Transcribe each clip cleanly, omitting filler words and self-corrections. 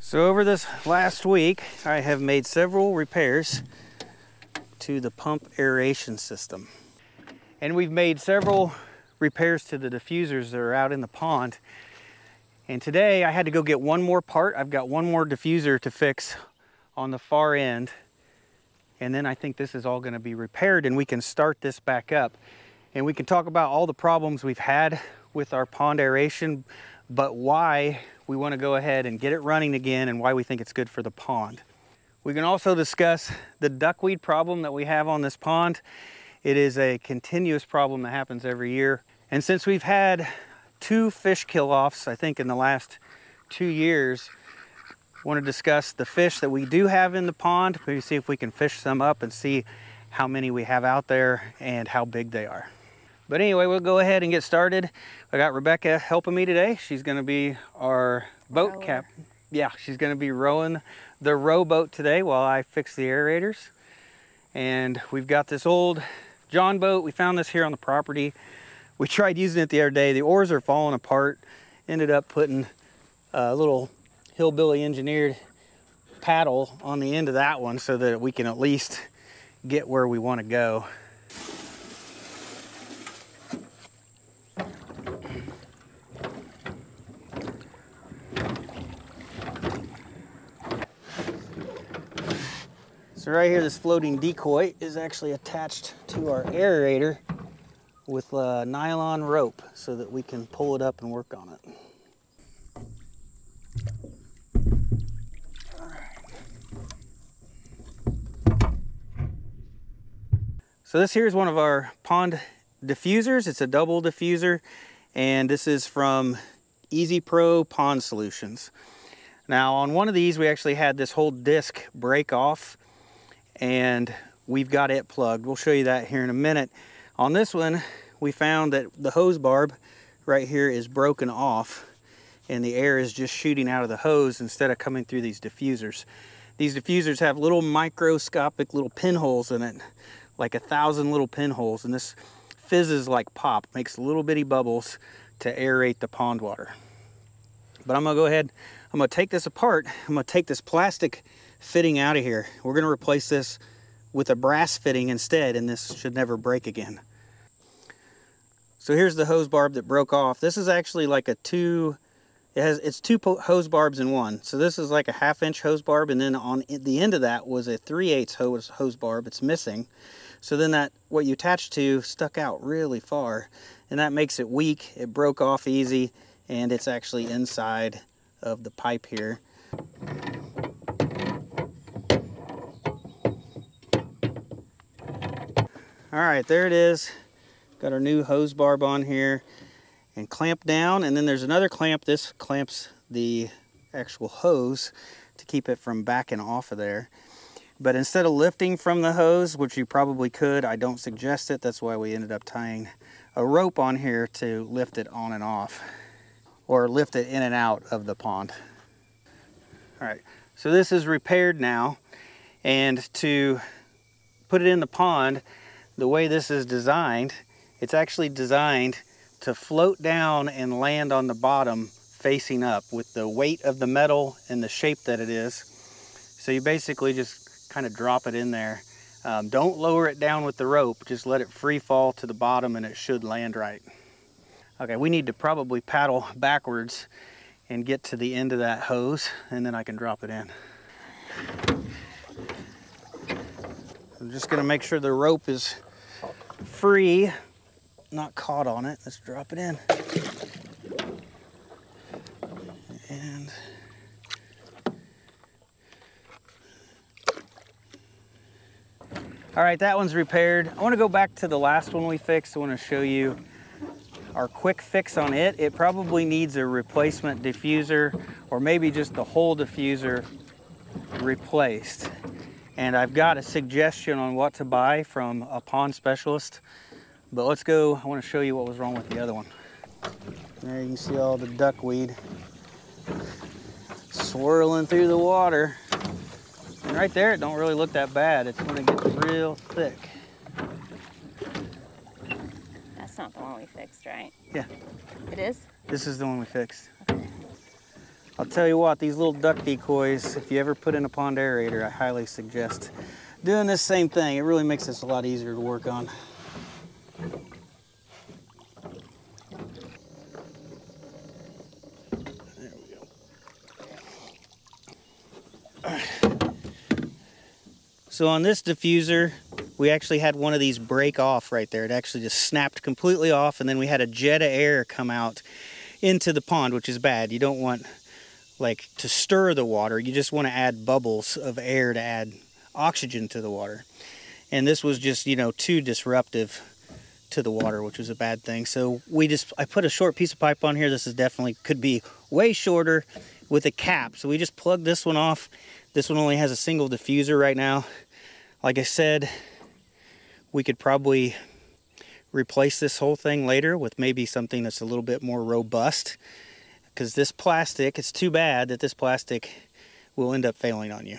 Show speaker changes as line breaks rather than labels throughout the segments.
So over this last week, I have made several repairs to the pump aeration system. And we've made several repairs to the diffusers that are out in the pond. And today I had to go get one more part. I've got one more diffuser to fix on the far end. And then I think this is all gonna be repaired and we can start this back up. And we can talk about all the problems we've had with our pond aeration, but why we want to go ahead and get it running again and why we think it's good for the pond. We can also discuss the duckweed problem that we have on this pond. It is a continuous problem that happens every year. And since we've had 2 fish kill-offs, I think in the last 2 years, I want to discuss the fish that we do have in the pond, maybe see if we can fish some up and see how many we have out there and how big they are. But anyway, we'll go ahead and get started. I got Rebecca helping me today. She's gonna be our boat captain. Yeah, she's gonna be rowing the rowboat today while I fix the aerators. And we've got this old John boat. We found this here on the property. We tried using it the other day. The oars are falling apart. Ended up putting a little hillbilly engineered paddle on the end of that one so that we can at least get where we wanna go. So right here, this floating decoy is actually attached to our aerator with a nylon rope so that we can pull it up and work on it. So this here is one of our pond diffusers. It's a double diffuser, and this is from Easy Pro Pond Solutions. Now on one of these, we actually had this whole disc break off, and we've got it plugged. We'll show you that here in a minute. On this one, we found that the hose barb right here is broken off and the air is just shooting out of the hose instead of coming through these diffusers. These diffusers have little microscopic little pinholes in it, like 1,000 little pinholes, and this fizzes like pop, makes little bitty bubbles to aerate the pond water. But I'm gonna go ahead, I'm gonna take this apart. I'm gonna take this plastic fitting out of here. We're going to replace this with a brass fitting instead, and this should never break again. So here's the hose barb that broke off. This is actually like it's 2 hose barbs in one. So this is like a 1/2 inch hose barb, and then on the end of that was a 3/8 hose barb. It's missing. So then that what you attach to stuck out really far, and that makes it weak. It broke off easy, and it's actually inside of the pipe here. All right, there it is. Got our new hose barb on here and clamped down, and then there's another clamp. This clamps the actual hose to keep it from backing off of there. But instead of lifting from the hose, which you probably could, I don't suggest it. That's why we ended up tying a rope on here to lift it on and off, or lift it in and out of the pond. All right, so this is repaired now, and to put it in the pond, the way this is designed, it's actually designed to float down and land on the bottom facing up with the weight of the metal and the shape that it is. So you basically just kind of drop it in there. Don't lower it down with the rope, just let it free fall to the bottom and it should land right. Okay, we need to probably paddle backwards and get to the end of that hose, and then I can drop it in. I'm just gonna make sure the rope is free, not caught on it. Let's drop it in. And all right, that one's repaired. I want to go back to the last one we fixed. I want to show you our quick fix on it. It probably needs a replacement diffuser, or maybe just the whole diffuser replaced. And I've got a suggestion on what to buy from a pond specialist, but let's go. I want to show you what was wrong with the other one. There you can see all the duckweed swirling through the water. And right there, it don't really look that bad. It's when it gets real thick.
That's not the one we fixed, right?
Yeah.
It is?
This is the one we fixed.
Okay.
I'll tell you what, these little duck decoys, if you ever put in a pond aerator, I highly suggest doing this same thing. It really makes this a lot easier to work on. There we go. So on this diffuser, we actually had one of these break off right there. It actually just snapped completely off, and then we had a jet of air come out into the pond, which is bad. You don't want like to stir the water. You just want to add bubbles of air to add oxygen to the water. And this was just, you know, too disruptive to the water, which was a bad thing. So I put a short piece of pipe on here. This is definitely could be way shorter with a cap. So we just plugged this one off. This one only has a single diffuser right now. Like I said, we could probably replace this whole thing later with maybe something that's a little bit more robust, because this plastic, it's too bad that this plastic will end up failing on you.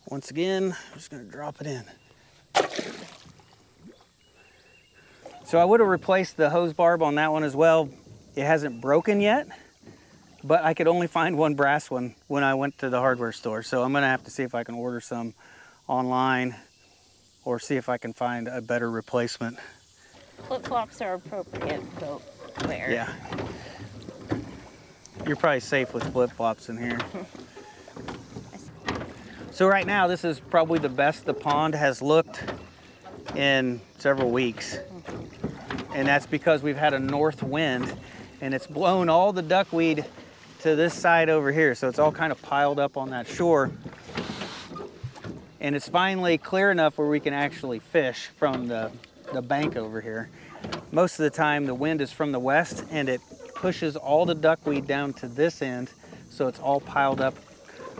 Once again, I'm just going to drop it in. So I would have replaced the hose barb on that one as well. It hasn't broken yet, but I could only find one brass one when I went to the hardware store. So I'm going to have to see if I can order some online or see if I can find a better replacement.
Flip-flops are appropriate boat wear.
Yeah. You're probably safe with flip-flops in here. So right now, this is probably the best the pond has looked in several weeks. And that's because we've had a north wind and it's blown all the duckweed to this side over here. So it's all kind of piled up on that shore. And it's finally clear enough where we can actually fish from the bank over here. Most of the time the wind is from the west and it pushes all the duckweed down to this end, so it's all piled up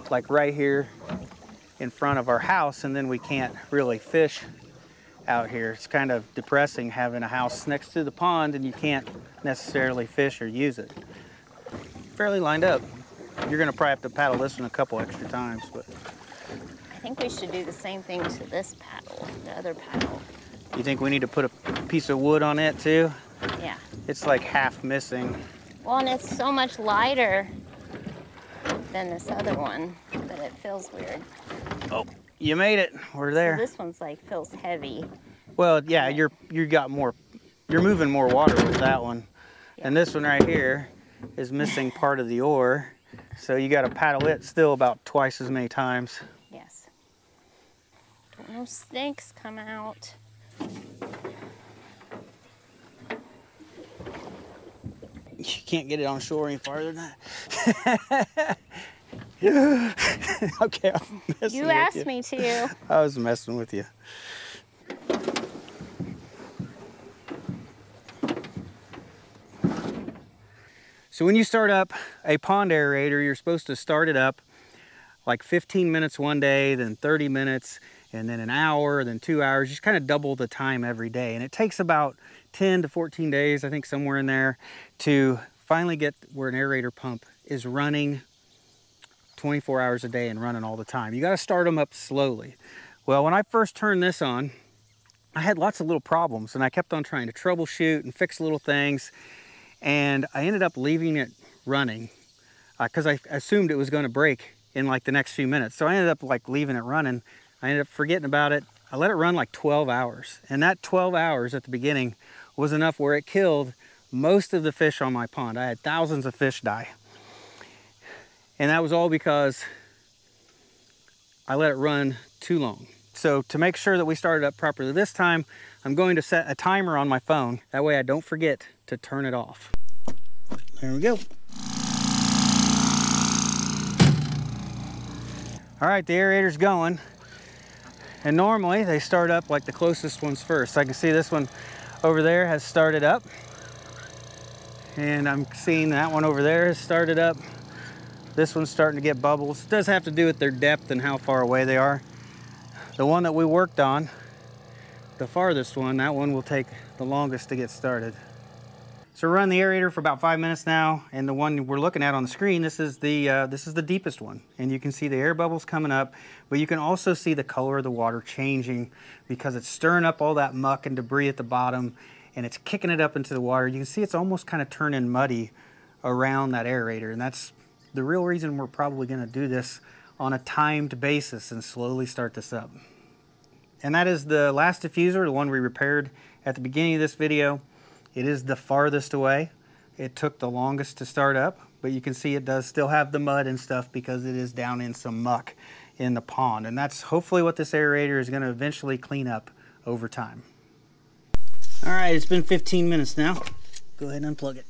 like right here in front of our house, and then we can't really fish out here. It's kind of depressing having a house next to the pond and you can't necessarily fish or use it. Fairly lined up. You're gonna probably have to paddle this one a couple extra times, but
I think we should do the same thing to this paddle, the other paddle.
you think we need to put a piece of wood on it too?
Yeah.
It's like half missing.
Well, and it's so much lighter than this other one, but it feels weird.
Oh, you made it. We're there.
So this one's like feels heavy.
Well, yeah, you're moving more water with that one. Yeah. And this one right here is missing part of the oar. So you got to paddle it still about twice as many times.
Yes. Don't no snakes come out.
You can't get it on shore any farther than that. Okay, I'm messing with you.
You asked me to.
I was messing with you. So when you start up a pond aerator, you're supposed to start it up like 15 minutes one day, then 30 minutes, and then an hour, then 2 hours. You just kind of double the time every day. And it takes about 10 to 14 days, I think somewhere in there, to finally get where an aerator pump is running 24 hours a day and running all the time. You got to start them up slowly. Well, when I first turned this on, I had lots of little problems and I kept on trying to troubleshoot and fix little things. And I ended up leaving it running because I assumed it was going to break in like the next few minutes. So I ended up like leaving it running. I ended up forgetting about it. I let it run like 12 hours. And that 12 hours at the beginning was enough where it killed most of the fish on my pond. I had thousands of fish die. And that was all because I let it run too long. So to make sure that we started up properly this time, I'm going to set a timer on my phone. That way I don't forget to turn it off. There we go. All right, the aerator's going. And normally they start up like the closest ones first. I can see this one over there has started up. And I'm seeing that one over there has started up. This one's starting to get bubbles. It does have to do with their depth and how far away they are. The one that we worked on, the farthest one, that one will take the longest to get started. So we're running the aerator for about 5 minutes now, and the one we're looking at on the screen, this is the deepest one. And you can see the air bubbles coming up, but you can also see the color of the water changing because it's stirring up all that muck and debris at the bottom, and it's kicking it up into the water. You can see it's almost kind of turning muddy around that aerator, and that's the real reason we're probably gonna do this on a timed basis and slowly start this up. And that is the last diffuser, the one we repaired at the beginning of this video. It is the farthest away. It took the longest to start up, but you can see it does still have the mud and stuff because it is down in some muck in the pond. And that's hopefully what this aerator is gonna eventually clean up over time. All right, it's been 15 minutes now. Go ahead and unplug it.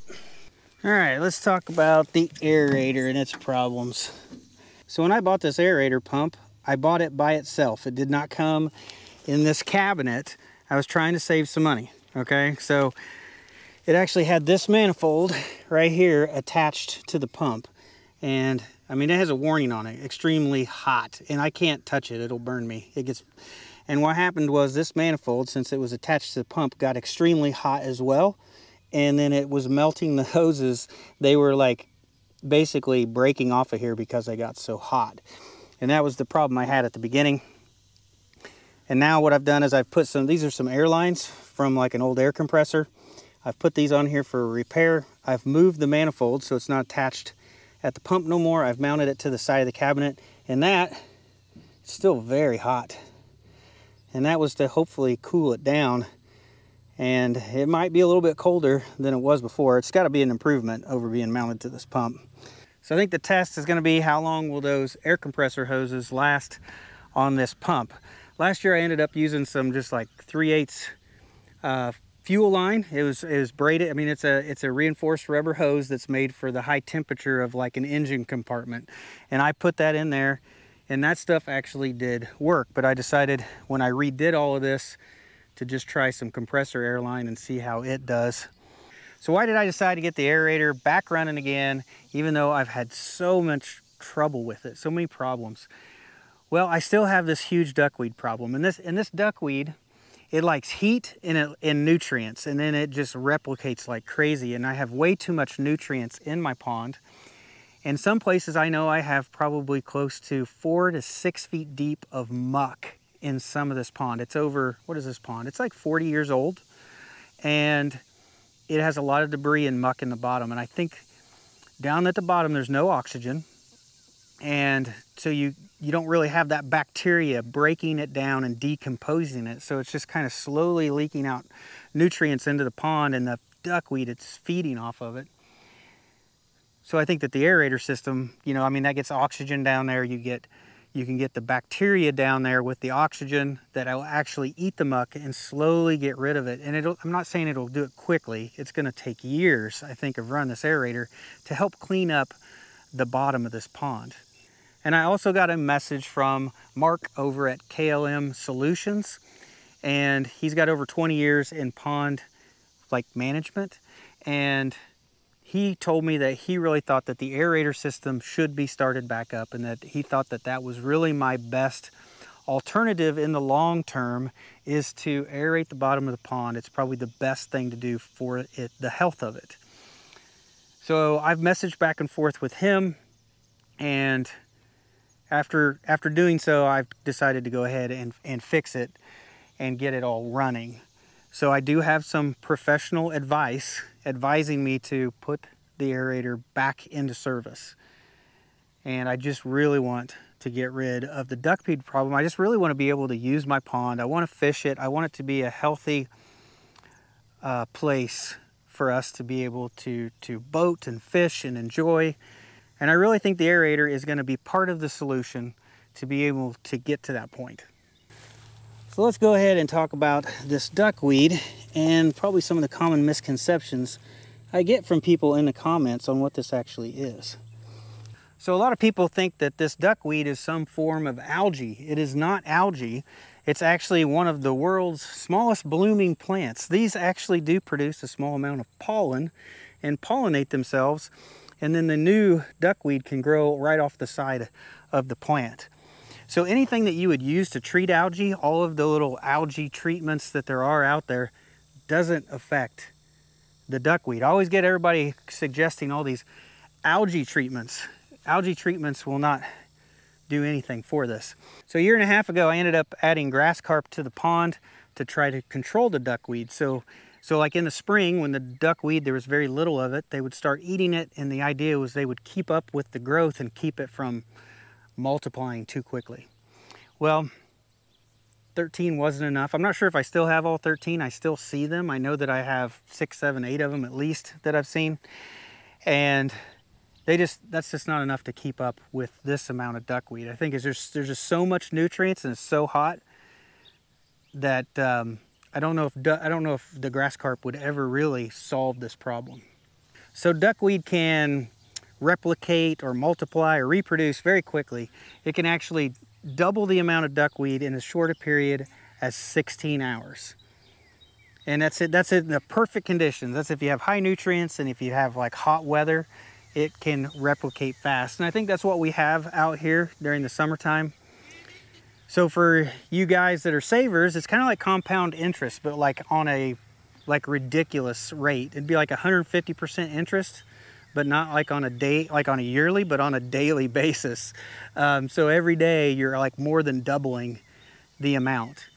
All right, let's talk about the aerator and its problems. So when I bought this aerator pump, I bought it by itself. It did not come in this cabinet. I was trying to save some money, okay? So it actually had this manifold right here attached to the pump. And I mean, it has a warning on it, extremely hot, and I can't touch it, it'll burn me. And what happened was this manifold, since it was attached to the pump, got extremely hot as well. And then it was melting the hoses. They were like basically breaking off of here because they got so hot. And that was the problem I had at the beginning. And now what I've done is I've put these are some air lines from like an old air compressor. I've put these on here for repair. I've moved the manifold so it's not attached at the pump no more. I've mounted it to the side of the cabinet, and it's still very hot. And that was to hopefully cool it down. And it might be a little bit colder than it was before. It's got to be an improvement over being mounted to this pump. So I think the test is going to be how long will those air compressor hoses last on this pump. Last year I ended up using some just like 3/8 fuel line. It was braided. I mean, it's a reinforced rubber hose that's made for the high temperature of like an engine compartment. And I put that in there, and that stuff actually did work. But I decided when I redid all of this to just try some compressor air line and see how it does. So why did I decide to get the aerator back running again, even though I've had so much trouble with it, so many problems? Well, I still have this huge duckweed problem. And this duckweed, it likes heat and nutrients, and then it just replicates like crazy. And I have way too much nutrients in my pond. And some places I know I have probably close to 4 to 6 feet deep of muck in some of this pond. It's over, what is this pond? It's like 40 years old, and it has a lot of debris and muck in the bottom. And I think down at the bottom there's no oxygen, and so you don't really have that bacteria breaking it down and decomposing it. So it's just kind of slowly leaking out nutrients into the pond, and the duckweed, it's feeding off of it. So I think that the aerator system, you know, I mean, that gets oxygen down there. You can get the bacteria down there with the oxygen that will actually eat the muck and slowly get rid of it. And I'm not saying it'll do it quickly. It's going to take years, I think, of running this aerator to help clean up the bottom of this pond. And I also got a message from Mark over at KLM Solutions, and he's got over 20 years in pond management, and he told me that he really thought that the aerator system should be started back up, and that he thought that that was really my best alternative in the long term, is to aerate the bottom of the pond. It's probably the best thing to do for it, the health of it. So I've messaged back and forth with him, and after doing so, I've decided to go ahead and fix it and get it all running. So I do have some professional advice advising me to put the aerator back into service. And I just really want to get rid of the duckweed problem. I just really want to be able to use my pond. I want to fish it. I want it to be a healthy place for us to be able to boat and fish and enjoy. And I really think the aerator is going to be part of the solution to be able to get to that point. So let's go ahead and talk about this duckweed and probably some of the common misconceptions I get from people in the comments on what this actually is. So a lot of people think that this duckweed is some form of algae. It is not algae. It's actually one of the world's smallest blooming plants. These actually do produce a small amount of pollen and pollinate themselves, and then the new duckweed can grow right off the side of the plant. So anything that you would use to treat algae, all of the little algae treatments that there are out there, doesn't affect the duckweed. I always get everybody suggesting all these algae treatments. Algae treatments will not do anything for this. So a year and a half ago, I ended up adding grass carp to the pond to try to control the duckweed. So So like in the spring, when the duckweed, there was very little of it, they would start eating it, and the idea was they would keep up with the growth and keep it from multiplying too quickly. Well, 13 wasn't enough. I'm not sure if I still have all 13. I still see them. I know that I have 6, 7, 8 of them at least that I've seen. And that's just not enough to keep up with this amount of duckweed. I think there's just so much nutrients, and it's so hot that I don't know if the grass carp would ever really solve this problem. So duckweed can replicate or multiply or reproduce very quickly. It can actually double the amount of duckweed in as short a period as 16 hours. And that's it in the perfect conditions. That's if you have high nutrients and if you have like hot weather, it can replicate fast. And I think that's what we have out here during the summertime. So for you guys that are savers, it's kind of like compound interest, but like on a ridiculous rate. It'd be like 150% interest, but not like on a yearly, but on a daily basis. So every day you're like more than doubling the amount.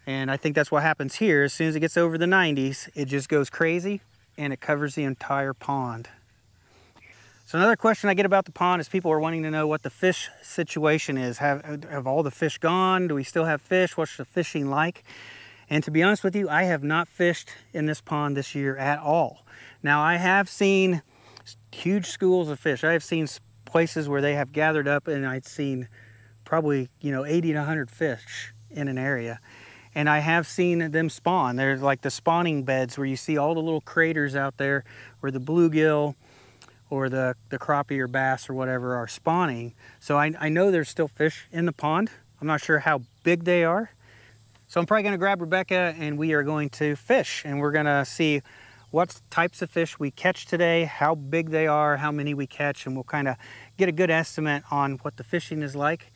And I think that's what happens here. As soon as it gets over the 90s, it just goes crazy and it covers the entire pond. So another question I get about the pond is people are wanting to know what the fish situation is. Have all the fish gone? Do we still have fish? What's the fishing like? And to be honest with you, I have not fished in this pond this year at all. Now I have seen huge schools of fish. I have seen places where they have gathered up, and I'd seen probably 80 to 100 fish in an area. And I have seen them spawn. There's like the spawning beds where you see all the little craters out there where the bluegill or the crappie or bass or whatever are spawning. So I know there's still fish in the pond. I'm not sure how big they are. So I'm probably gonna grab Rebecca and we are going to fish, and we're gonna see what types of fish we catch today, how big they are, how many we catch, and we'll kind of get a good estimate on what the fishing is like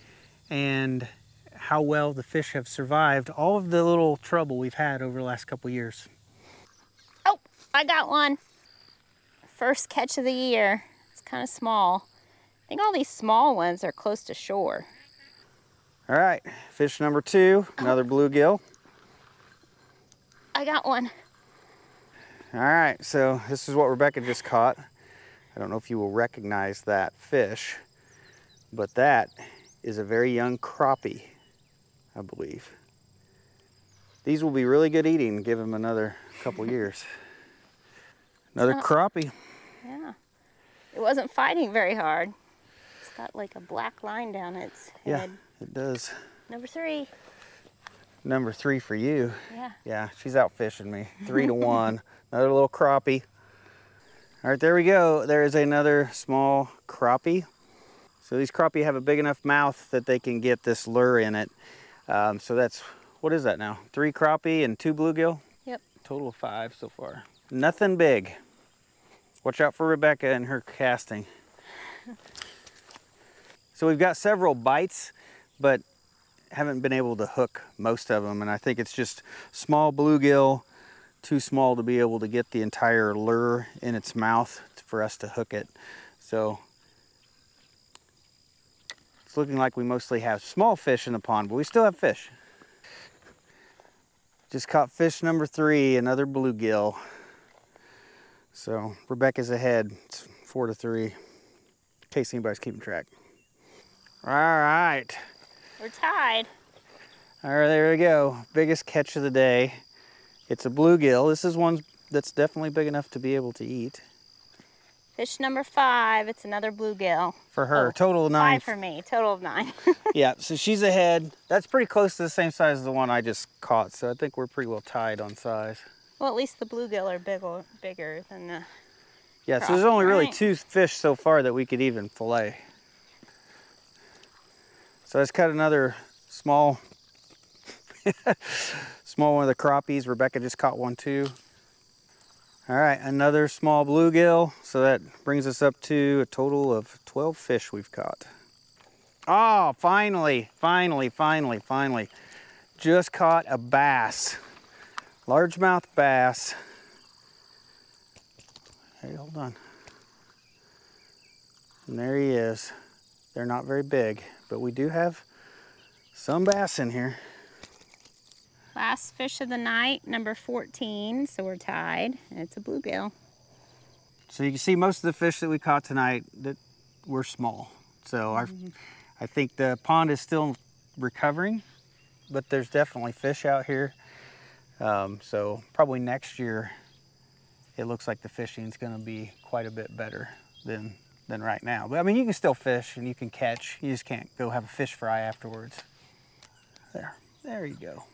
and how well the fish have survived all of the little trouble we've had over the last couple years.
Oh, I got one. First catch of the year. It's kind of small. I think all these small ones are close to shore.
All right, fish number 2, another bluegill.
I got one.
All right, so this is what Rebecca just caught. I don't know if you will recognize that fish, but that is a very young crappie, I believe. These will be really good eating. Give them another couple years. Another crappie.
Yeah. It wasn't fighting very hard. It's got like a black line down its head.
Yeah, it does.
Number 3.
Number 3 for you.
Yeah.
Yeah, she's out fishing me. 3 to 1. Another little crappie. All right, there we go. There is another small crappie. So these crappie have a big enough mouth that they can get this lure in it. So that's, what is that now? 3 crappie and 2 bluegill?
Yep.
Total of 5 so far. Nothing big. Watch out for Rebecca and her casting. So we've got several bites, but haven't been able to hook most of them. And I think it's just small bluegill, too small to be able to get the entire lure in its mouth for us to hook it. So it's looking like we mostly have small fish in the pond, but we still have fish. Just caught fish number 3, another bluegill. So Rebecca's ahead. It's 4 to 3, in case anybody's keeping track. All right.
We're tied.
All right, there we go. Biggest catch of the day. It's a bluegill. This is one that's definitely big enough to be able to eat.
Fish number 5. It's another bluegill.
For her,
oh,
total of 9.
5 for me, total of 9.
Yeah, so she's ahead. That's pretty close to the same size as the one I just caught, so I think we're pretty well tied on size.
Well, at least the bluegill are bigger than the
Yeah, so there's only really 2 fish so far that we could even fillet. So let's cut another small, small one of the crappies. Rebecca just caught one too. All right, another small bluegill. So that brings us up to a total of 12 fish we've caught. Oh, finally. Just caught a bass. Largemouth bass. Hey, hold on. And there he is. They're not very big, but we do have some bass in here.
Last fish of the night, number 14, so we're tied, and it's a bluegill.
So you can see most of the fish that we caught tonight that were small. So I think the pond is still recovering, but there's definitely fish out here. So probably next year, it looks like the fishing is going to be quite a bit better than right now. But I mean, you can still fish and you can catch. You just can't go have a fish fry afterwards. There you go.